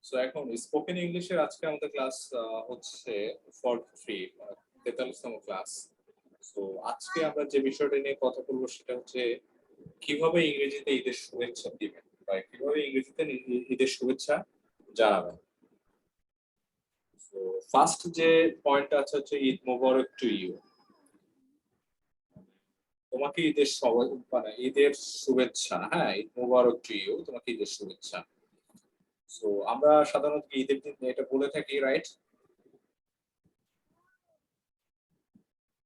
So এখন spoken ইংলিশের আজকে আমাদের ক্লাস হচ্ছে 43তম ক্লাস। সো আজকে আমরা যে বিষয়টা নিয়ে কথা বলবো সেটা হচ্ছে কিভাবে ইংরেজিতে ঈদের শুভেচ্ছা দিবেন বা কিভাবে ইংরেজিতে ঈদের শুভেচ্ছা জানাবেন। সো ফার্স্ট যে পয়েন্টটা আছে হচ্ছে ঈদ মোবারক টু ইউ। তোমাকে ঈদের মানে ঈদের শুভেচ্ছা। হ্যাঁ, ঈদ মোবারক টু ইউ, তোমাকে ঈদের শুভেচ্ছা। সো আমরা সাধারণত ঈদের দিন এটা বলে থাকি, রাইট?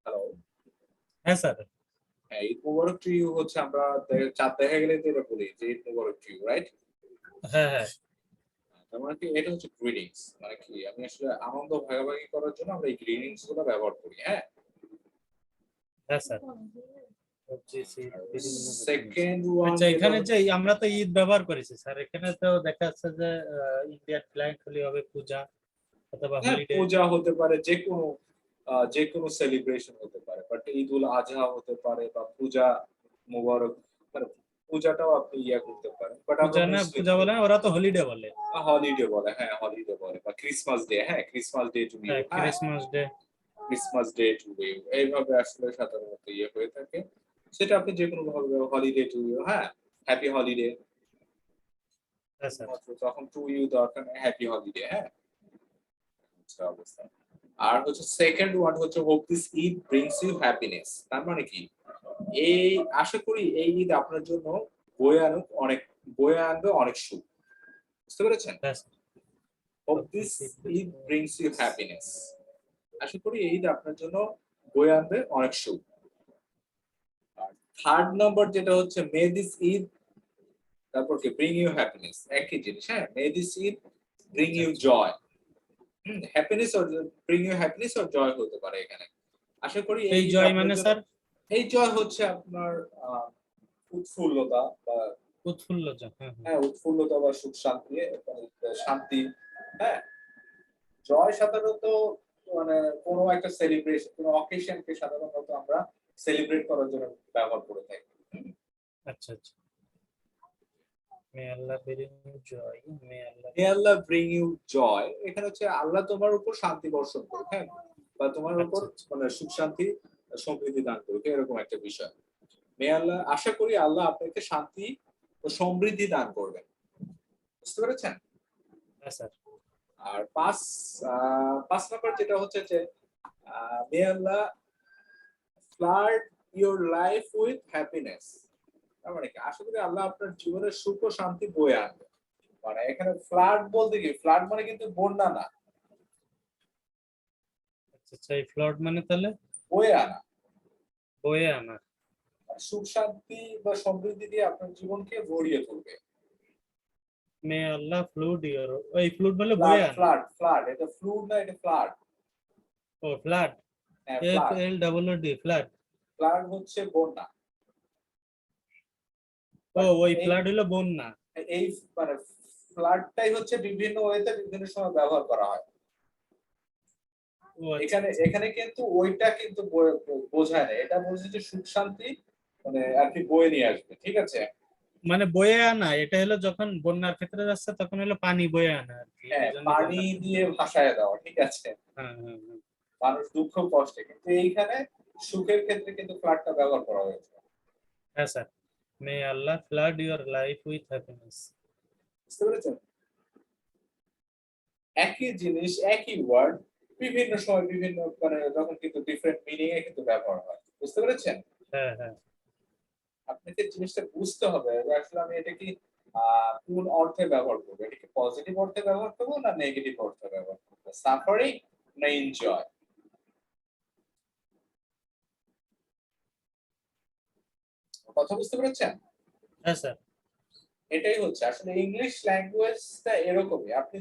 হ্যালো। হ্যাঁ স্যার। হ্যাঁ, ঈদ মোবারক টু ইউ হচ্ছে আমরা চাঁদ দেখা গেলে তো এটা বলি যে ঈদ মোবারক টু ইউ, রাইট? হ্যাঁ হ্যাঁ। তার মানে কি এটা হচ্ছে গ্রিটিংস, মানে কি আমি আসলে আনন্দ ভাগাভাগি করার জন্য আমরা এই গ্রিটিংস গুলো ব্যবহার করি। হ্যাঁ হ্যাঁ স্যার। সেকেন্ড ওয়ান আচ্ছা, এখানে যে আমরা তো ঈদ ব্যবহার করেছি স্যার, এখানে তো দেখা যাচ্ছে যে ইন্ডিয়ান ক্লায়েন্ট হলে হবে পূজা অথবা হলিডে। পূজা হতে পারে, যে কোনো সেলিব্রেশন হতে পারে, বাট ঈদ উল আজহা হতে পারে বা পূজা মোবারক, মানে পূজাটাও আপনি ইয়া করতে পারেন। বাট আমরা পূজা না, পূজা বলে না, ওরা তো হলিডে বলে। হলিডে বলে, হ্যাঁ হলিডে বলে, বা ক্রিসমাস ডে। হ্যাঁ, ক্রিসমাস ডে টু ইউ। হ্যাঁ, Christmas day. Christmas day to you, এইভাবে আসলে সাধারণত ইয়ে হয়ে থাকে। সেটা আপনি যে কোনো ভাবে, হলিডে টু ইউ, হ্যাঁ, হ্যাপি হলিডে। হ্যাঁ স্যার। তখন টু ইউ দরকার নেই, হ্যাপি হলিডে। হ্যাঁ, অবস্থা। আর হচ্ছে সেকেন্ড ওয়ার্ড হচ্ছে hope this Eid brings you happiness. তার মানে কি এই আশা করি এই ঈদ আপনার জন্য বয়ে আনবে অনেক সুখ। বুঝতে পেরেছেন? Hope this Eid brings you happiness, আশা করি এই ঈদ আপনার জন্য বয়ে আনবে অনেক সুখ। আর থার্ড নাম্বার যেটা হচ্ছে মে দিস ঈদ, তারপর কি ব্রিং ইউ হ্যাপিনেস, একই জিনিস। হ্যাঁ, may this Eid bring you joy. Happiness or bring you happiness or joy হতে পারে এখানে। আশা করি এই জয় মানে স্যার, এই জয় হচ্ছে আপনার উৎফুল্লতা বা উৎফুল্লতা। হ্যাঁ, উৎফুল্লতা বা সুখ শান্তি, শান্তি। হ্যাঁ, জয় সাধারণত মানে কোনো একটা সেলিব্রেশন, কোনো অকেশনকে সাধারণত আমরা সেলিব্রেট করার জন্য ব্যবহার করে থাকি। আচ্ছা আচ্ছা। May Allah bring you joy, may Allah bring you joy, এখানে হচ্ছে আল্লাহ তোমার উপর শান্তি বর্ষণ করুক। হ্যাঁ, বা তোমার উপর মানে সুখ শান্তি সমৃদ্ধি দান করুক, এরকম একটা বিষয়। মে আল্লাহ, আশা করি আল্লাহ আপনাকে শান্তি ও সমৃদ্ধি দান করবেন। বুঝতে পেরেছেন? হ্যাঁ স্যার। আর পাঁচ নাম্বার যেটা হচ্ছে যে may Allah flood your life with happiness. তার মানে কি আশা করি আল্লাহ আপনার জীবনে সুখ ও শান্তি বয়ে আনবে। মানে এখানে ফ্লাড বলতে কি, ফ্লাড মানে কিন্তু বন্যা না। আচ্ছা, এই ফ্লাড মানে তাহলে বয়ে আনা, বয়ে আনা। সুখ শান্তি বা সমৃদ্ধি দিয়ে আপনার জীবনকে ভরিয়ে তুলবে। মে আল্লাহ ফ্লুড ইউর, ওই ফ্লুড মানে বয়ে আনা। ফ্লাড, ফ্লাড, এটা ফ্লুড না, এটা ফ্লাড। ও ফ্লাড, হ্যাঁ, F L double O D, flood. Flood হচ্ছে বন্যা। ও ওই ফ্লাড হলো বন্যা। এই মানে ফ্লাডটাই হচ্ছে বিভিন্ন ওয়েতে বিভিন্ন সময় ব্যবহার করা হয়। এখানে এখানে কিন্তু ওইটা কিন্তু বোঝায় না, এটা বলছে যে সুখ শান্তি মানে আর কি বয়ে নিয়ে আসবে। ঠিক আছে, মানে বয়ে আনা, এটা হলো যখন বন্যার ক্ষেত্রে যাচ্ছে তখন হলো পানি বয়ে আনা আর কি। হ্যাঁ, পানি দিয়ে ভাসায় দেওয়া। ঠিক আছে, মানুষ দুঃখ কষ্টে, কিন্তু এইখানে সুখের ক্ষেত্রে কিন্তু ফ্লাডটা ব্যবহার করা হয়েছে। হ্যাঁ sir, May Allah flood your life with happiness. বুঝতে পেরেছেন? একই জিনিস, একই ওয়ার্ড বিভিন্ন সময় বিভিন্ন মানে যখন কিন্তু ডিফারেন্ট মিনিং এ কিন্তু ব্যবহার হয়। বুঝতে পেরেছেন? হ্যাঁ হ্যাঁ। আপনাকে জিনিসটা বুঝতে হবে যে আসলে আমি এটা কি কোন অর্থে ব্যবহার করবো, এটা কি পজিটিভ অর্থে ব্যবহার করবো না নেগেটিভ অর্থে ব্যবহার করবো, সাফারিং না এনজয়। কথা বুঝতে পেরেছেন? হ্যাঁ স্যার। এটাই হচ্ছে আসলে ইংলিশ ল্যাঙ্গুয়েজটা এরকমই। আপনি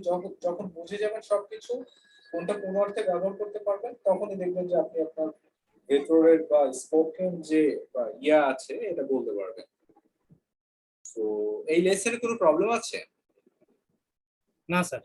যখন বুঝে যাবেন সবকিছু কোনটা কোন অর্থে ব্যবহার করতে পারবেন, তখনই দেখবেন যে আপনি আপনার ভেতরের বা স্পোকেন যে ইয়া আছে এটা বলতে পারবেন। তো এই লেসনে কোনো প্রবলেম আছে? না স্যার।